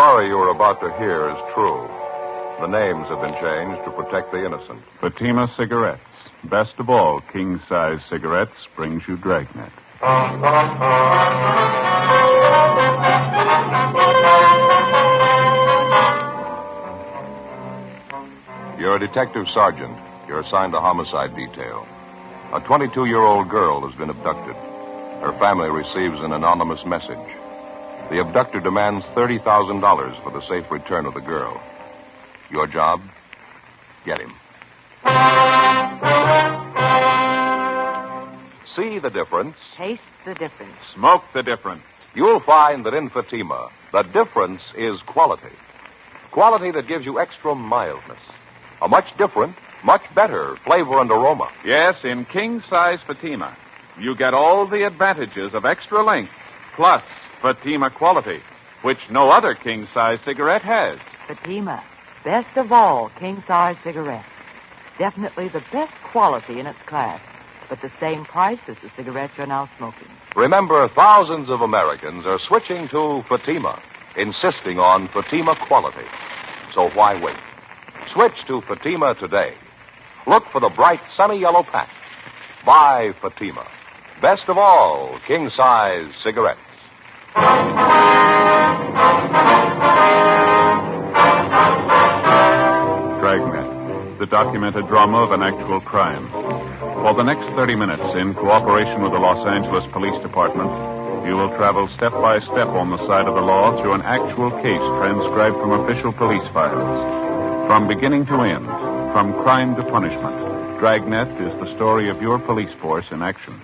story you are about to hear is true. The names have been changed to protect the innocent. Fatima Cigarettes. Best of all, king-size cigarettes brings you Dragnet. You're a detective sergeant. You're assigned to homicide detail. A 22-year-old girl has been abducted. Her family receives an anonymous message. The abductor demands $30,000 for the safe return of the girl. Your job? Get him. See the difference. Taste the difference. Smoke the difference. You'll find that in Fatima, the difference is quality. Quality that gives you extra mildness. A much different, much better flavor and aroma. Yes, in king-size Fatima, you get all the advantages of extra length, plus Fatima quality, which no other king-size cigarette has. Fatima, best of all king-size cigarettes. Definitely the best quality in its class, but the same price as the cigarettes you're now smoking. Remember, thousands of Americans are switching to Fatima, insisting on Fatima quality. So why wait? Switch to Fatima today. Look for the bright, sunny yellow pack. Buy Fatima. Best of all, king-size cigarettes. Dragnet, the documented drama of an actual crime. For the next 30 minutes, in cooperation with the Los Angeles Police Department, you will travel step by step on the side of the law through an actual case transcribed from official police files. From beginning to end, from crime to punishment, Dragnet is the story of your police force in action.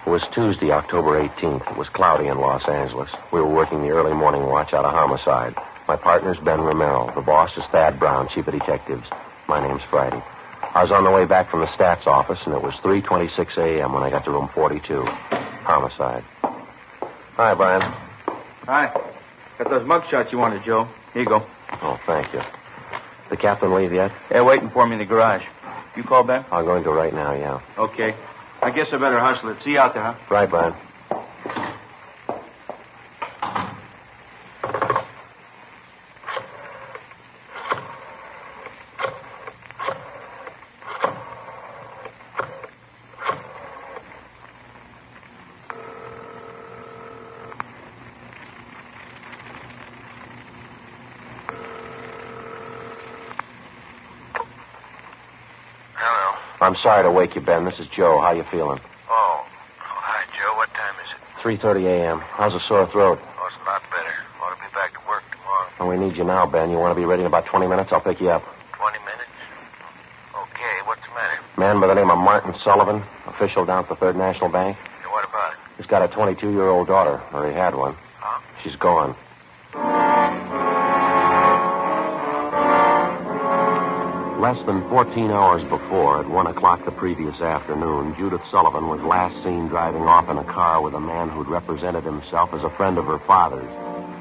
It was Tuesday, October 18th. It was cloudy in Los Angeles. We were working the early morning watch out of homicide. My partner's Ben Romero. The boss is Thad Brown, chief of detectives. My name's Friday. I was on the way back from the stats office, and it was 3:26 a.m. when I got to room 42. Homicide. Hi, Brian. Hi. Got those mug shots you wanted, Joe. Here you go. Oh, thank you. The captain leave yet? They're waiting for me in the garage. You call Ben? I'm going to right now, yeah. Okay. I guess I better hustle it. See you out there, huh? Right, Brian. Hello. I'm sorry to wake you, Ben. This is Joe. How you feeling? Oh, hi, Joe. What time is it? 3:30 a.m. How's a sore throat? Oh, it's a lot better. Want to be back to work tomorrow. Well, we need you now, Ben. You want to be ready in about 20 minutes? I'll pick you up. 20 minutes? Okay, what's the matter? Man by the name of Martin Sullivan, official down at the Third National Bank. Hey, what about it? He's got a 22-year-old daughter, or he had one. Huh? She's gone. Less than 14 hours before, at 1 o'clock the previous afternoon, Judith Sullivan was last seen driving off in a car with a man who'd represented himself as a friend of her father's.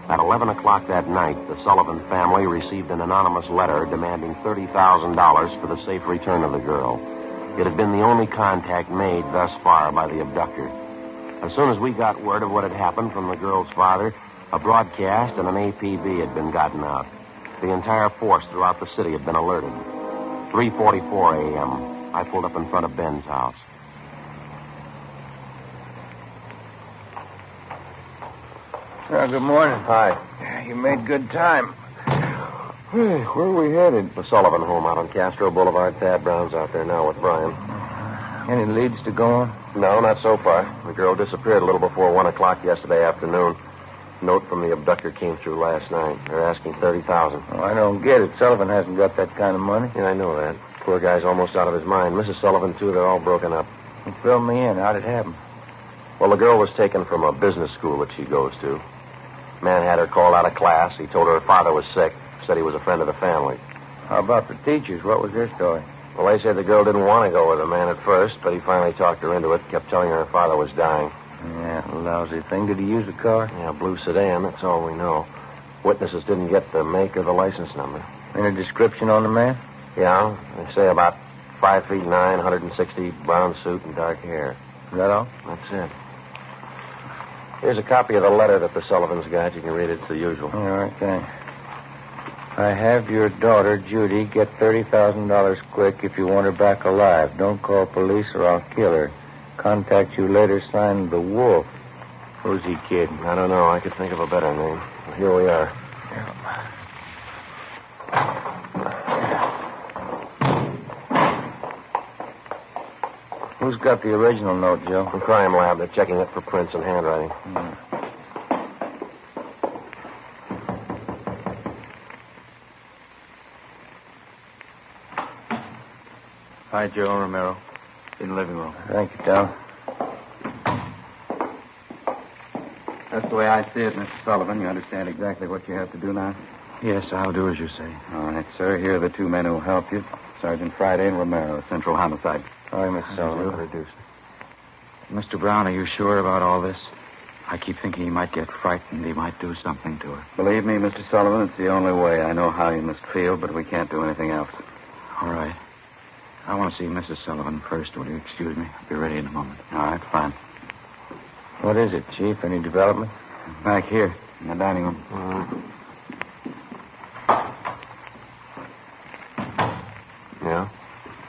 At 11 o'clock that night, the Sullivan family received an anonymous letter demanding $30,000 for the safe return of the girl. It had been the only contact made thus far by the abductor. As soon as we got word of what had happened from the girl's father, a broadcast and an APB had been gotten out. The entire force throughout the city had been alerted. 3:44 a.m. I pulled up in front of Ben's house. Well, good morning. Hi. You made good time. Where are we headed? The Sullivan home out on Castro Boulevard. Thad Brown's out there now with Brian. Any leads to go on? No, not so far. The girl disappeared a little before 1 o'clock yesterday afternoon. Note from the abductor came through last night. They're asking $30,000. Oh, I don't get it. Sullivan hasn't got that kind of money. Yeah, I know that. Poor guy's almost out of his mind. Mrs. Sullivan, too, they're all broken up. He filled me in. How'd it happen? Well, the girl was taken from a business school that she goes to. Man had her called out of class. He told her her father was sick. Said he was a friend of the family. How about the teachers? What was their story? Well, they said the girl didn't want to go with the man at first, but he finally talked her into it, kept telling her her father was dying. Yeah, lousy thing. Did he use a car? Yeah, blue sedan, that's all we know. Witnesses didn't get the make or the license number. Any description on the man? Yeah, they say about 5'9", 160, brown suit and dark hair. Is that all? That's it. Here's a copy of the letter that the Sullivans got. You can read it. It's the usual. All right, thanks. I have your daughter, Judy, get $30,000 quick if you want her back alive. Don't call police or I'll kill her. Contact you later, signed The Wolf. Who's he kidding? I don't know. I could think of a better name. Well, here we are. Who's got the original note, Joe? The crime lab. They're checking it for prints and handwriting. Hi, Joe Romero. In the living room. Thank you, Del. That's the way I see it, Mr. Sullivan. You understand exactly what you have to do now? Yes, I'll do as you say. All right, sir. Here are the two men who will help you. Sergeant Friday and Romero, Central Homicide. All right, Mr. Sullivan. Introduce. Mr. Brown, are you sure about all this? I keep thinking he might get frightened. He might do something to her. Believe me, Mr. Sullivan, it's the only way. I know how you must feel, but we can't do anything else. All right. I want to see Mrs. Sullivan first. Will you excuse me? I'll be ready in a moment. All right, fine. What is it, Chief? Any development? Back here, in the dining room. Yeah?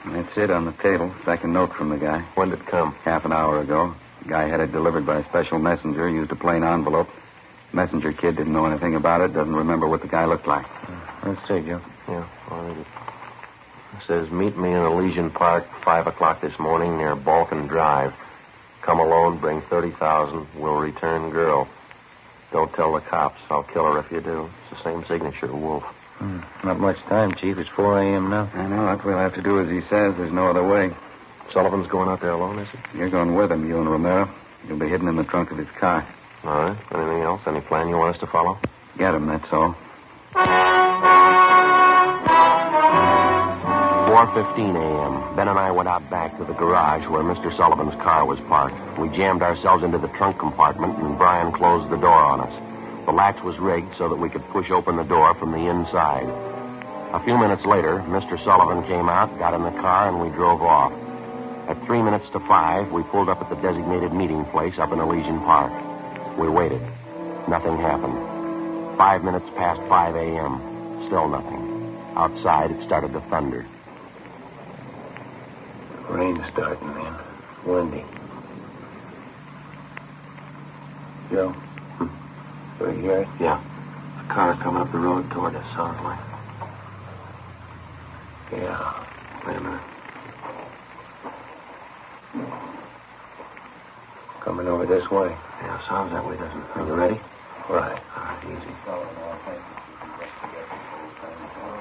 That's it on the table. Second note from the guy. When did it come? Half an hour ago. The guy had it delivered by a special messenger, used a plain envelope. Messenger kid didn't know anything about it, doesn't remember what the guy looked like. Let's see, Joe. Yeah, I'll read it. It says, meet me in Elysian Park, 5 o'clock this morning near Balkan Drive. Come alone, bring 30,000. We'll return girl. Don't tell the cops. I'll kill her if you do. It's the same signature, Wolf. Not much time, Chief. It's 4 a.m. now. I know. What we'll have to do as he says. There's no other way. Sullivan's going out there alone, is he? You're going with him, you and Romero. You'll be hidden in the trunk of his car. All right. Anything else? Any plan you want us to follow? Get him, that's all. 4:15 a.m. Ben and I went out back to the garage where Mr. Sullivan's car was parked. We jammed ourselves into the trunk compartment, and Brian closed the door on us. The latch was rigged so that we could push open the door from the inside. A few minutes later, Mr. Sullivan came out, got in the car, and we drove off. At 3 minutes to 5, we pulled up at the designated meeting place up in Elysian Park. We waited. Nothing happened. 5 minutes past 5 a.m. Still nothing. Outside, it started to thunder. Rain's starting, man. Windy. Joe? Do you hear it? Yeah. A car coming up the road toward us, sounds like. Yeah. Wait a minute. Coming over this way. Yeah, sounds that way, doesn't it? Are you ready? Right. All right, easy.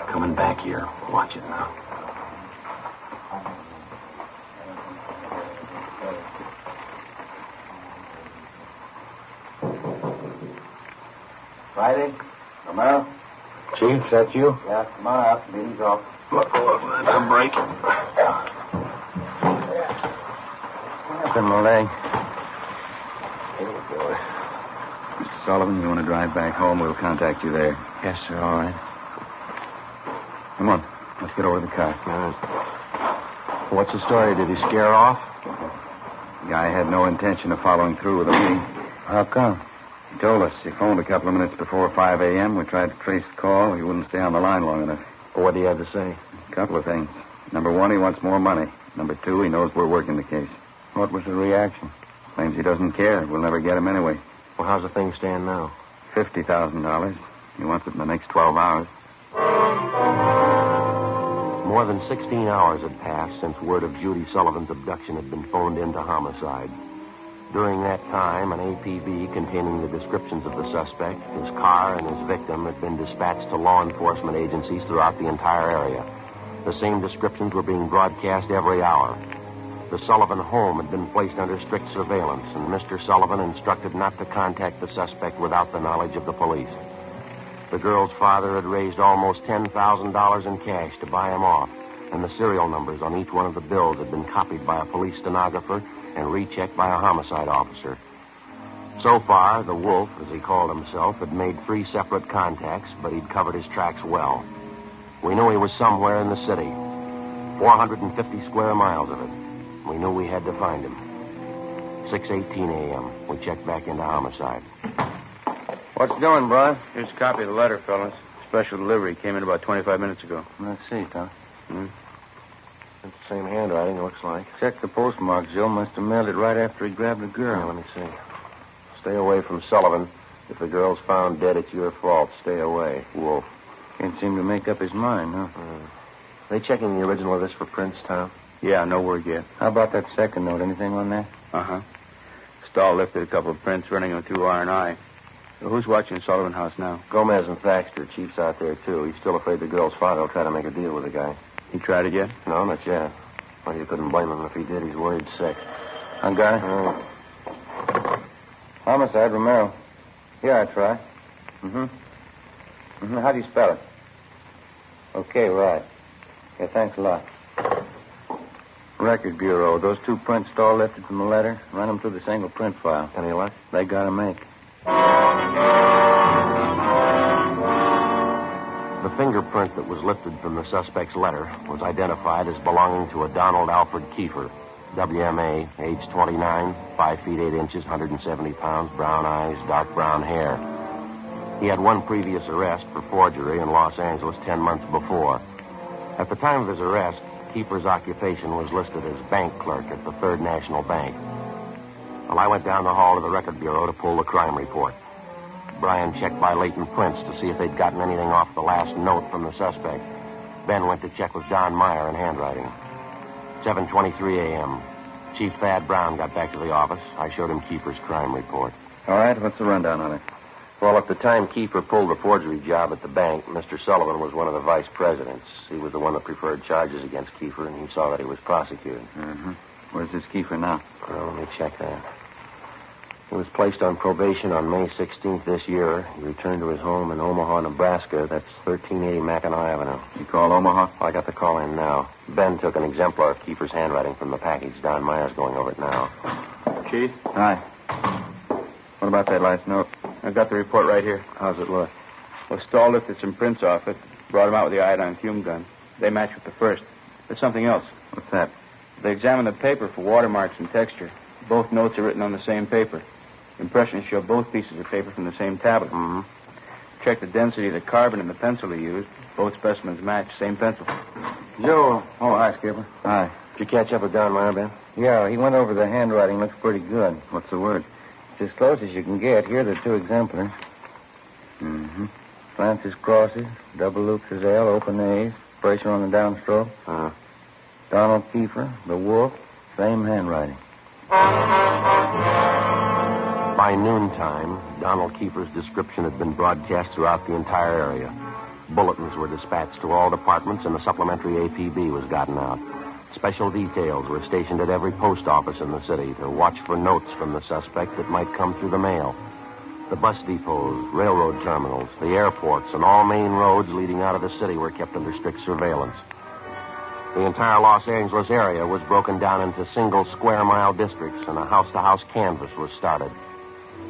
Coming back here. Watch it now. Friday? Romero? Chief, is that you? Yeah, come on out. The meeting's off. Look, that's a break. It's in my leg. Mr. Sullivan, you want to drive back home? We'll contact you there. Yes, sir. All right. Come on. Let's get over to the car. All right. What's the story? Did he scare off? The guy had no intention of following through with the meeting. How come? He told us he phoned a couple of minutes before 5 a.m. We tried to trace the call. He wouldn't stay on the line long enough. Well, what do you have to say? A couple of things. Number one, he wants more money. Number two, he knows we're working the case. What was the reaction? Claims he doesn't care. We'll never get him anyway. Well, how's the thing stand now? $50,000. He wants it in the next 12 hours. More than 16 hours had passed since word of Judy Sullivan's abduction had been phoned into homicide. During that time, an APB containing the descriptions of the suspect, his car, and his victim had been dispatched to law enforcement agencies throughout the entire area. The same descriptions were being broadcast every hour. The Sullivan home had been placed under strict surveillance, and Mr. Sullivan instructed not to contact the suspect without the knowledge of the police. The girl's father had raised almost $10,000 in cash to buy him off, and the serial numbers on each one of the bills had been copied by a police stenographer and rechecked by a homicide officer. So far, the Wolf, as he called himself, had made 3 separate contacts, but he'd covered his tracks well. We knew he was somewhere in the city, 450 square miles of it. We knew we had to find him. 6:18 a.m. We checked back into homicide. What's doing, Brian? Here's a copy of the letter, fellas. Special delivery. Came in about 25 minutes ago. Let's see, Tom. It's the same handwriting, looks like. Check the postmark. Joe must have mailed it right after he grabbed the girl. Yeah, let me see. Stay away from Sullivan. If the girl's found dead, it's your fault. Stay away. Wolf. Can't seem to make up his mind, huh? They checking the original of this for prints, Tom? Yeah, no word yet. How about that second note? Anything on that? Uh-huh. Stahl lifted a couple of prints, running them through R&I. So who's watching Sullivan House now? Gomez and Thaxter. Chief's out there, too. He's still afraid the girl's father will try to make a deal with the guy. He tried it yet? No, not yet. Well, you couldn't blame him if he did. He's worried sick. I got it. Homicide, Romero. Yeah, I try. How do you spell it? Okay, right. Yeah, thanks a lot. Record Bureau. Those 2 prints Stahl lifted from the letter. Run them through the single print file. Any luck? They gotta make. The fingerprint that was lifted from the suspect's letter was identified as belonging to a Donald Alfred Kiefer, WMA, age 29, 5 feet 8 inches, 170 pounds, brown eyes, dark brown hair. He had one previous arrest for forgery in Los Angeles 10 months before. At the time of his arrest, Kiefer's occupation was listed as bank clerk at the Third National Bank. Well, I went down the hall to the Record Bureau to pull the crime report. Brian checked by latent prints to see if they'd gotten anything off the last note from the suspect. Ben went to check with Don Meyer in handwriting. 7:23 a.m. Chief Thad Brown got back to the office. I showed him Kiefer's crime report. All right, what's the rundown on it? Well, at the time Kiefer pulled the forgery job at the bank, Mr. Sullivan was one of the vice presidents. He was the one that preferred charges against Kiefer, and he saw that he was prosecuted. Where's this Kiefer now? Well, let me check that. He was placed on probation on May 16th this year. He returned to his home in Omaha, Nebraska. That's 1380 Mackinac Avenue. You call Omaha? I got the call in now. Ben took an exemplar of Kiefer's handwriting from the package. Don Meyer's going over it now. Chief? Hi. What about that last note? I've got the report right here. How's it look? Well, Stahl lifted some prints off it, brought them out with the iodine fume gun. They match with the first. There's something else. What's that? They examined the paper for watermarks and texture. Both notes are written on the same paper. Impressions show both pieces of paper from the same tablet. Check the density of the carbon in the pencil he used. Both specimens match, same pencil. Joe. Oh, hi, Skipper. Hi. Did you catch up with Don Meyer, Ben? Yeah, he went over the handwriting. Looks pretty good. What's the word? It's as close as you can get. Here are the 2 exemplars. Francis crosses, double loops as L, open A's, pressure on the downstroke. Donald Kiefer, the wolf, same handwriting. By noontime, Donald Kiefer's description had been broadcast throughout the entire area. Bulletins were dispatched to all departments, and the supplementary APB was gotten out. Special details were stationed at every post office in the city to watch for notes from the suspect that might come through the mail. The bus depots, railroad terminals, the airports, and all main roads leading out of the city were kept under strict surveillance. The entire Los Angeles area was broken down into single square-mile districts, and a house-to-house canvass was started.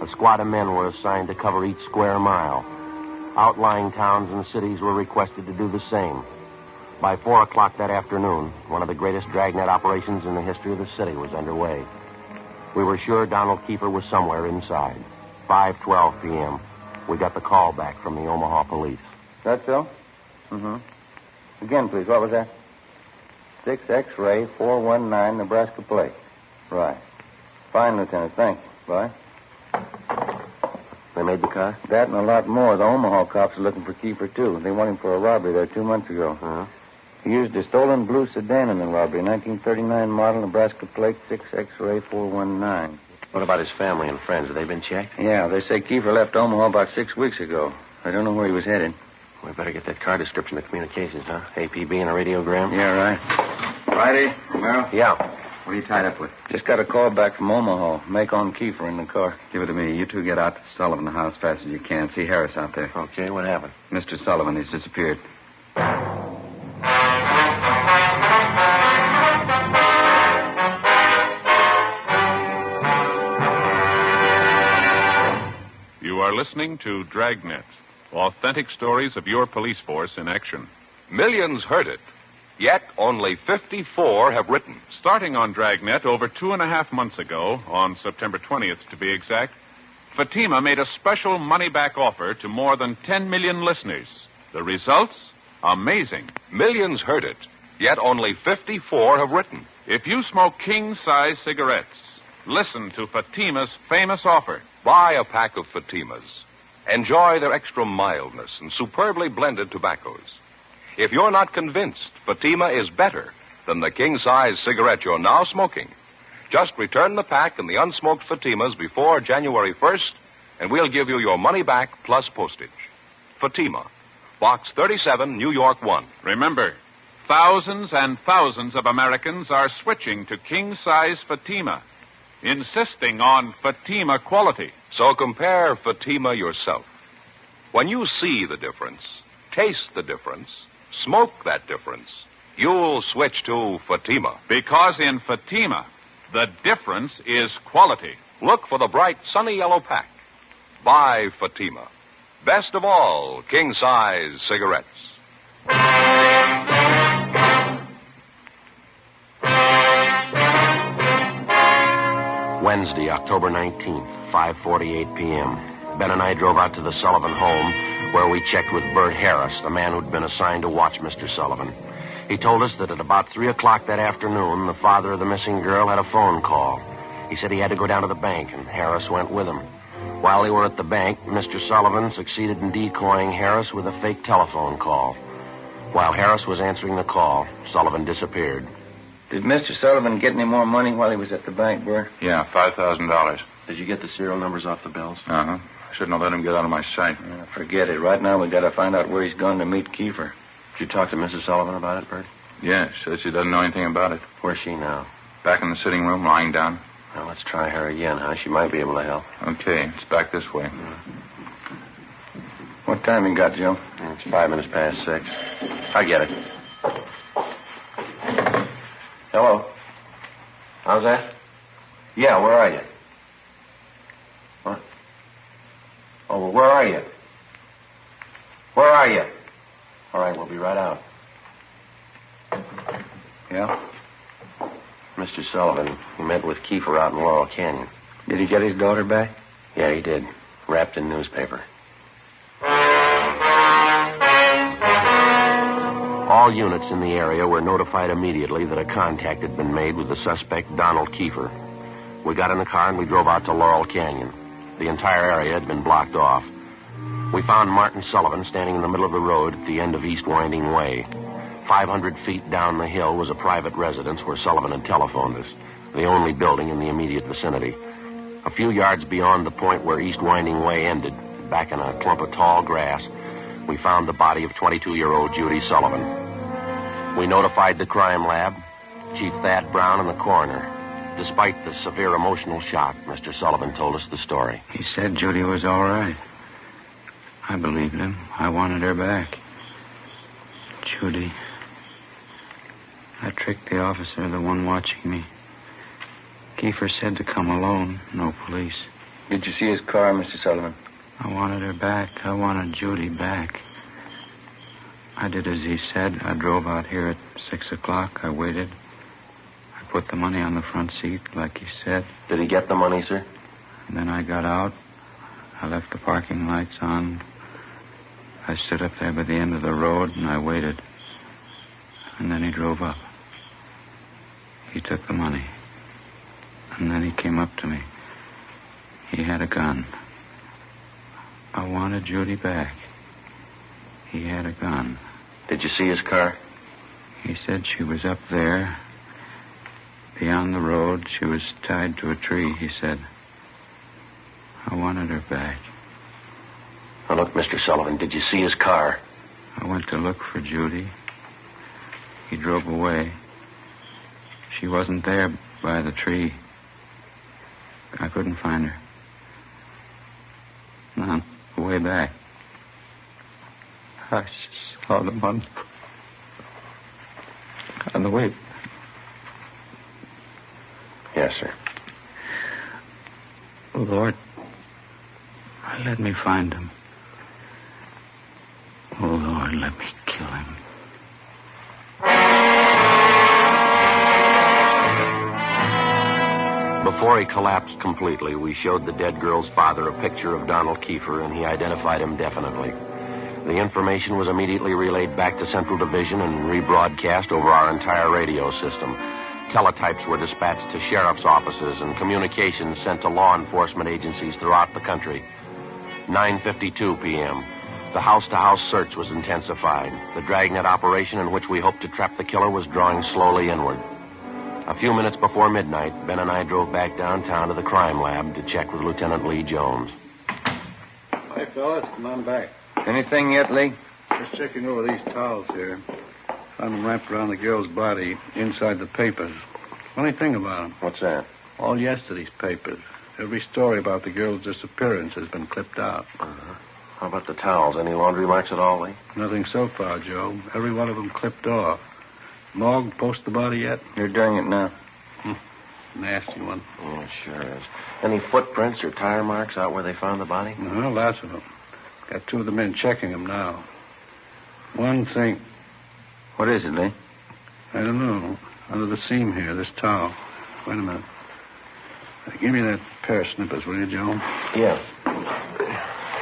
A squad of men were assigned to cover each square mile. Outlying towns and cities were requested to do the same. By 4 o'clock that afternoon, one of the greatest Dragnet operations in the history of the city was underway. We were sure Donald Kiefer was somewhere inside. 5:12 p.m. We got the call back from the Omaha police. That so? Again, please. What was that? 6 X-ray 419 Nebraska plate. Right. Fine, Lieutenant. Thanks. Bye. They made the car? That and a lot more. The Omaha cops are looking for Kiefer, too. They want him for a robbery there 2 months ago. He used a stolen blue sedan in the robbery, 1939 model, Nebraska plate, 6 X-ray 419. What about his family and friends? Have they been checked? Yeah, they say Kiefer left Omaha about 6 weeks ago. I don't know where he was headed. We better get that car description to communications, huh? APB and a radiogram? Yeah, right. Friday, Romero? Yeah. What are you tied up with? Just got a call back from Omaha. Make on Kiefer in the car. Give it to me. You 2 get out to Sullivan House fast as you can. See Harris out there. Okay, what happened? Mr. Sullivan, he's disappeared. You are listening to Dragnet, authentic stories of your police force in action. Millions heard it. Yet only 54 have written. Starting on Dragnet over 2.5 months ago, on September 20th to be exact, Fatima made a special money-back offer to more than 10 million listeners. The results? Amazing. Millions heard it, yet only 54 have written. If you smoke king-size cigarettes, listen to Fatima's famous offer. Buy a pack of Fatimas. Enjoy their extra mildness and superbly blended tobaccos. If you're not convinced Fatima is better than the king-size cigarette you're now smoking, just return the pack and the unsmoked Fatimas before January 1st, and we'll give you your money back plus postage. Fatima, Box 37, New York 1. Remember, thousands and thousands of Americans are switching to king-size Fatima, insisting on Fatima quality. So compare Fatima yourself. When you see the difference, taste the difference, smoke that difference, you'll switch to Fatima. Because in Fatima, the difference is quality. Look for the bright, sunny yellow pack. Buy Fatima. Best of all, king-size cigarettes. Wednesday, October 19th, 5:48 p.m. Ben and I drove out to the Sullivan home, where we checked with Bert Harris, the man who'd been assigned to watch Mr. Sullivan. He told us that at about 3 o'clock that afternoon, the father of the missing girl had a phone call. He said he had to go down to the bank, and Harris went with him. While they were at the bank, Mr. Sullivan succeeded in decoying Harris with a fake telephone call. While Harris was answering the call, Sullivan disappeared. Did Mr. Sullivan get any more money while he was at the bank, Bert? Yeah, $5,000. Did you get the serial numbers off the bills? Uh-huh. I shouldn't have let him get out of my sight. Forget it. Right now, we got to find out where he's going to meet Kiefer. Did you talk to Mrs. Sullivan about it, Bert? Yeah, she says she doesn't know anything about it. Where's she now? Back in the sitting room, lying down. Well, let's try her again, huh? She might be able to help. Okay, it's back this way. What time you got, Joe? It's 5 minutes past 6. I get it. Hello? How's that? Yeah, where are you? What? Oh, well, where are you? Where are you? All right, we'll be right out. Yeah? Mr. Sullivan, he met with Kiefer out in Laurel Canyon. Did he get his daughter back? Yeah, he did. Wrapped in newspaper. All units in the area were notified immediately that a contact had been made with the suspect, Donald Kiefer. We got in the car and we drove out to Laurel Canyon. The entire area had been blocked off. We found Martin Sullivan standing in the middle of the road at the end of East Winding Way. 500 feet down the hill was a private residence where Sullivan had telephoned us, the only building in the immediate vicinity. A few yards beyond the point where East Winding Way ended, back in a clump of tall grass, we found the body of 22-year-old Judy Sullivan. We notified the crime lab, Chief Thad Brown, and the coroner. Despite the severe emotional shock, Mr. Sullivan told us the story. He said Judy was all right. I believed him. I wanted her back. Judy. I tricked the officer, the one watching me. Kiefer said to come alone, no police. Did you see his car, Mr. Sullivan? I wanted her back. I wanted Judy back. I did as he said. I drove out here at 6 o'clock. I waited. I put the money on the front seat, like he said. Did he get the money, sir? And then I got out. I left the parking lights on. I stood up there by the end of the road, and I waited. And then he drove up. He took the money. And then he came up to me. He had a gun. I wanted Judy back. He had a gun. Did you see his car? He said she was up there. Beyond the road, she was tied to a tree, he said. I wanted her back. Now, look, Mr. Sullivan, did you see his car? I went to look for Judy. He drove away. She wasn't there by the tree. I couldn't find her. On the way back, I saw them on the way. Yes, sir. Lord, let me find him. Oh, Lord, let me kill him. he collapsed completely, we showed the dead girl's father a picture of Donald Kiefer, and he identified him definitely. The information was immediately relayed back to Central Division and rebroadcast over our entire radio system. Teletypes were dispatched to sheriff's offices and communications sent to law enforcement agencies throughout the country. 9:52 p.m. The house-to-house search was intensified. The Dragnet operation in which we hoped to trap the killer was drawing slowly inward. A few minutes before midnight, Ben and I drove back downtown to the crime lab to check with Lieutenant Lee Jones. Hi, fellas. Come on back. Anything yet, Lee? Just checking over these towels here. Found them wrapped around the girl's body inside the papers. Funny thing about them. What's that? All yesterday's papers. Every story about the girl's disappearance has been clipped out. Uh-huh. How about the towels? Any laundry marks at all, Lee? Nothing so far, Joe. Every one of them clipped off. Morgue post the body yet? You're doing it now. Nasty one. Yeah, it sure is. Any footprints or tire marks out where they found the body? Uh-huh, lots of them. Got two of the men checking them now. One thing... What is it, Lee? I don't know. Under the seam here, this towel. Wait a minute. Give me that pair of snippers, will you, Joe? Yeah.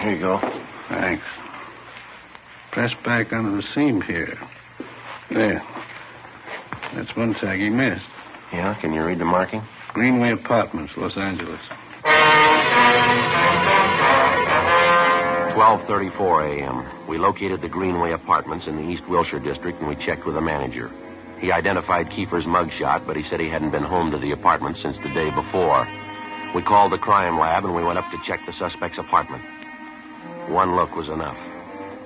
Here you go. Thanks. Press back under the seam here. There. That's one tag he missed. Yeah, can you read the marking? Greenway Apartments, Los Angeles. 12:34 a.m. We located the Greenway Apartments in the East Wilshire district, and we checked with the manager. He identified Kiefer's mugshot, but he said he hadn't been home to the apartment since the day before. We called the crime lab, and we went up to check the suspect's apartment. One look was enough.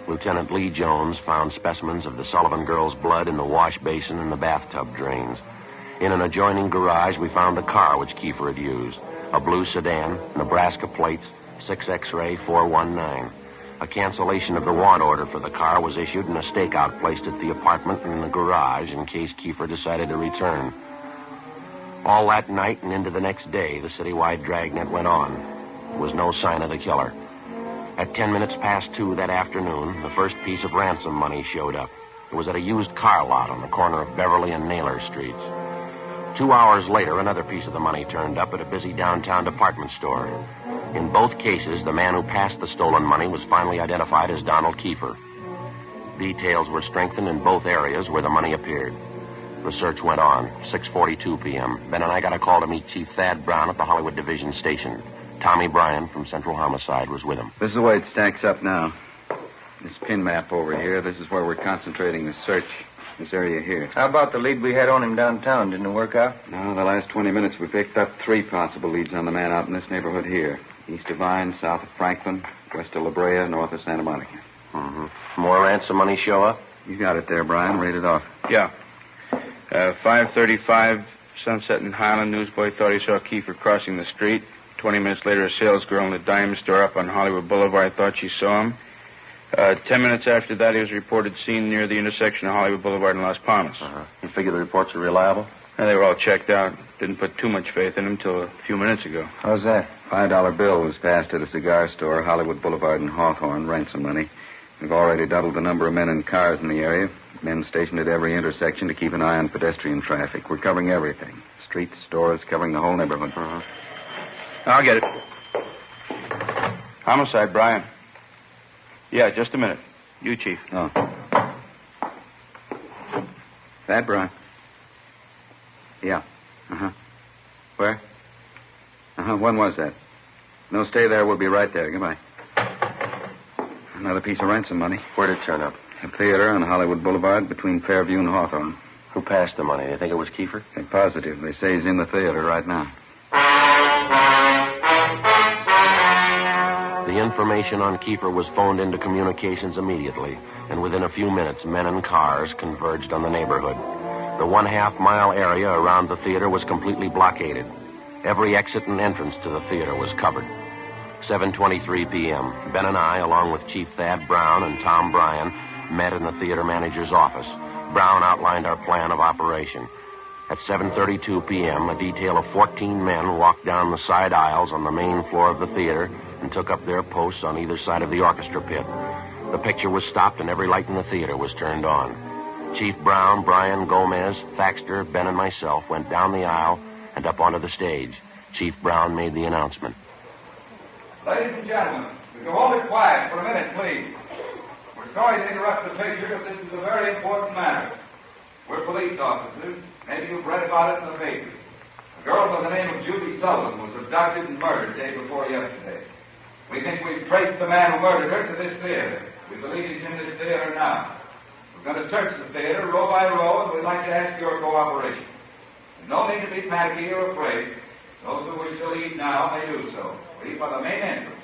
Lieutenant Lee Jones found specimens of the Sullivan girl's blood in the wash basin and the bathtub drains. In an adjoining garage, we found the car which Kiefer had used. A blue sedan, Nebraska plates, 6X-ray 419. A cancellation of the want order for the car was issued and a stakeout placed at the apartment and in the garage in case Kiefer decided to return. All that night and into the next day, the citywide dragnet went on. There was no sign of the killer. At 10 minutes past 2 that afternoon, the first piece of ransom money showed up. It was at a used car lot on the corner of Beverly and Naylor Streets. 2 hours later, another piece of the money turned up at a busy downtown department store. In both cases, the man who passed the stolen money was finally identified as Donald Kiefer. Details were strengthened in both areas where the money appeared. The search went on. 6:42 p.m. Ben and I got a call to meet Chief Thad Brown at the Hollywood Division Station. Tommy Bryan from Central Homicide was with him. This is the way it stacks up now. This pin map over here, this is where we're concentrating the search. This area here. How about the lead we had on him downtown? Didn't it work out? No, the last 20 minutes we picked up 3 possible leads on the man out in this neighborhood here. East of Vine, south of Franklin, west of La Brea, north of Santa Monica. Mm-hmm. More ransom money show up? You got it there, Brian. Read it off. Yeah. 5:35, Sunset and Highland. Newsboy thought he saw Kiefer crossing the street. 20 minutes later, a salesgirl in the dime store up on Hollywood Boulevard thought she saw him. 10 minutes after that, he was reported seen near the intersection of Hollywood Boulevard and Las Palmas. You figure the reports are reliable? They were all checked out. Didn't put too much faith in him till a few minutes ago. How's that? $5 bill was passed at a cigar store, Hollywood Boulevard and Hawthorne, ransom money. We've already doubled the number of men and cars in the area. Men stationed at every intersection to keep an eye on pedestrian traffic. We're covering everything. Streets, stores, covering the whole neighborhood. I'll get it. Homicide, Brian. Yeah, just a minute. You, Chief. Oh. That, Brian? Yeah. Uh-huh. Where? Uh-huh. When was that? No, stay there. We'll be right there. Goodbye. Another piece of ransom money. Where'd it turn up? A theater on Hollywood Boulevard between Fairview and Hawthorne. Who passed the money? They think it was Kiefer? They're positive. They say he's in the theater right now. The information on Kiefer was phoned into communications immediately, and within a few minutes, men and cars converged on the neighborhood. The 1/2-mile area around the theater was completely blockaded. Every exit and entrance to the theater was covered. 7:23 p.m. Ben and I, along with Chief Thad Brown and Tom Bryan, met in the theater manager's office. Brown outlined our plan of operation. At 7:32 p.m., a detail of 14 men walked down the side aisles on the main floor of the theater and took up their posts on either side of the orchestra pit. The picture was stopped and every light in the theater was turned on. Chief Brown, Bryan, Gomez, Thaxter, Ben, and myself went down the aisle and up onto the stage. Chief Brown made the announcement. Ladies and gentlemen, would you hold it quiet for a minute, please? We're sorry to interrupt the picture, but this is a very important matter. We're police officers. Maybe you've read about it in the papers. A girl by the name of Judy Sullivan was abducted and murdered day before yesterday. We think we've traced the man who murdered her to this theater. We believe he's in this theater now. We're going to search the theater row by row, and we'd like to ask your cooperation. There's no need to be panicky or afraid. Those who wish to leave now may do so. Leave by the main entrance.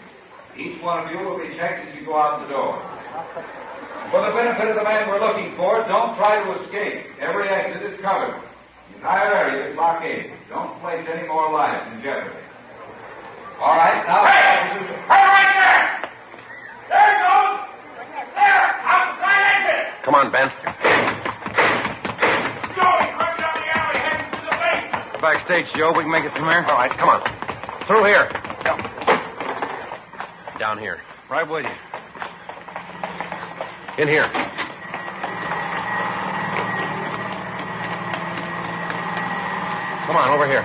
Each one of you will be checked as you go out the door. For the benefit of the man we're looking for, don't try to escape. Every exit is covered. The entire area is blockaded. Don't place any more lives in jeopardy. All right, now... Hey! Right there! There it goes! There! Outside exit! Come on, Ben. Joey, run down the alley heading to the basement. Backstage, Joe. We can make it from here. All right, come on. Through here. Down here. Right with you. In here. Come on, over here.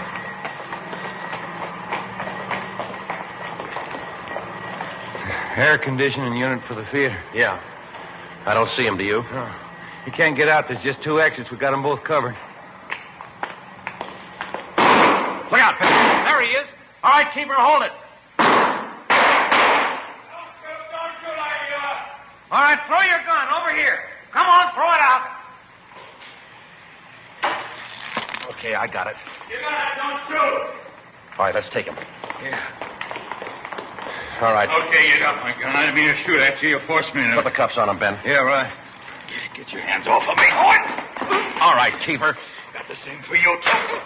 Air conditioning unit for the theater. Yeah. I don't see him, do you? No. You can't get out. There's just 2 exits. We got them both covered. Look out, Ben. There he is. All right, keep her, hold it. Don't shoot, All right, throw your gun over here. Come on, throw it out. Okay, I got it. Give it out, don't shoot. All right, let's take him. Yeah. All right. Okay, you got my gun. I didn't mean to shoot at you. You forced me to... Put the cuffs on him, Ben. Yeah, right. Get your hands off of me. What? All right, keeper. Got the same for you, too.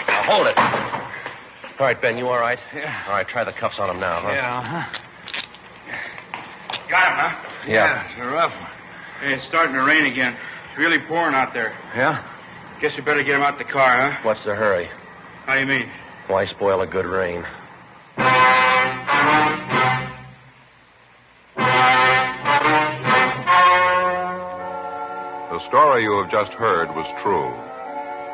Now, hold it. All right, Ben, you all right? Yeah. All right, try the cuffs on him now, huh? Yeah, Got him, huh? Yeah, it's a rough one. Hey, it's starting to rain again. It's really pouring out there. Yeah? Guess we better get him out the car, huh? What's the hurry? How do you mean? Why spoil a good rain? The story you have just heard was true.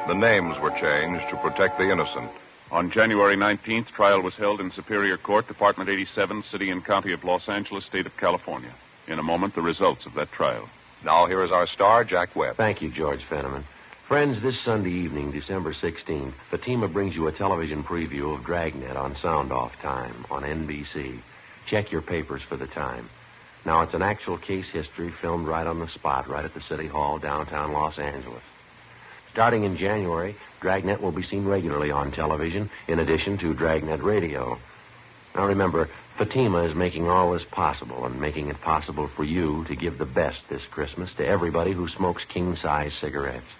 The names were changed to protect the innocent. On January 19th, trial was held in Superior Court, Department 87, City and County of Los Angeles, State of California. In a moment, the results of that trial. Now here is our star, Jack Webb. Thank you, George Fenneman. Friends, this Sunday evening, December 16th, Fatima brings you a television preview of Dragnet on Sound Off Time on NBC. Check your papers for the time. Now, it's an actual case history filmed right on the spot, right at the City Hall, downtown Los Angeles. Starting in January, Dragnet will be seen regularly on television, in addition to Dragnet Radio. Now, remember, Fatima is making all this possible and making it possible for you to give the best this Christmas to everybody who smokes king-size cigarettes.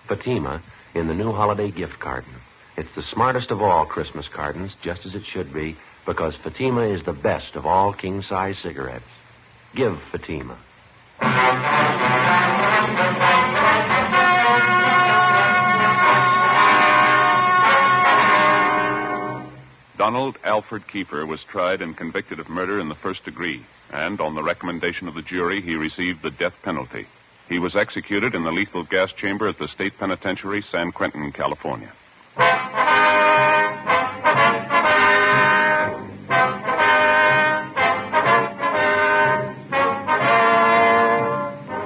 Fatima in the new holiday gift carton. It's the smartest of all Christmas cartons, just as it should be, because Fatima is the best of all king-size cigarettes. Give Fatima. Donald Alfred Kiefer was tried and convicted of murder in the first degree, and on the recommendation of the jury, he received the death penalty. He was executed in the lethal gas chamber at the State Penitentiary, San Quentin, California.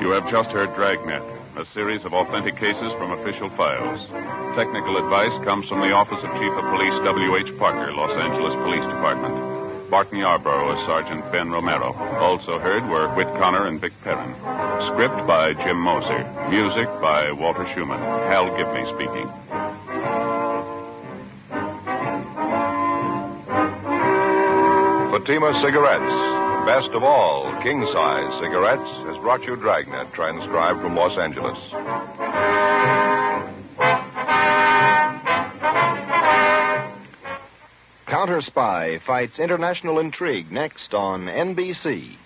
You have just heard Dragnet, a series of authentic cases from official files. Technical advice comes from the Office of Chief of Police W.H. Parker, Los Angeles Police Department. Barton Yarborough as Sergeant Ben Romero. Also heard were Whit Connor and Vic Perrin. Script by Jim Moser. Music by Walter Schumann. Hal Gibney speaking. Fatima Cigarettes, best of all king-size cigarettes, has brought you Dragnet, transcribed from Los Angeles. Counter Spy fights international intrigue next on NBC.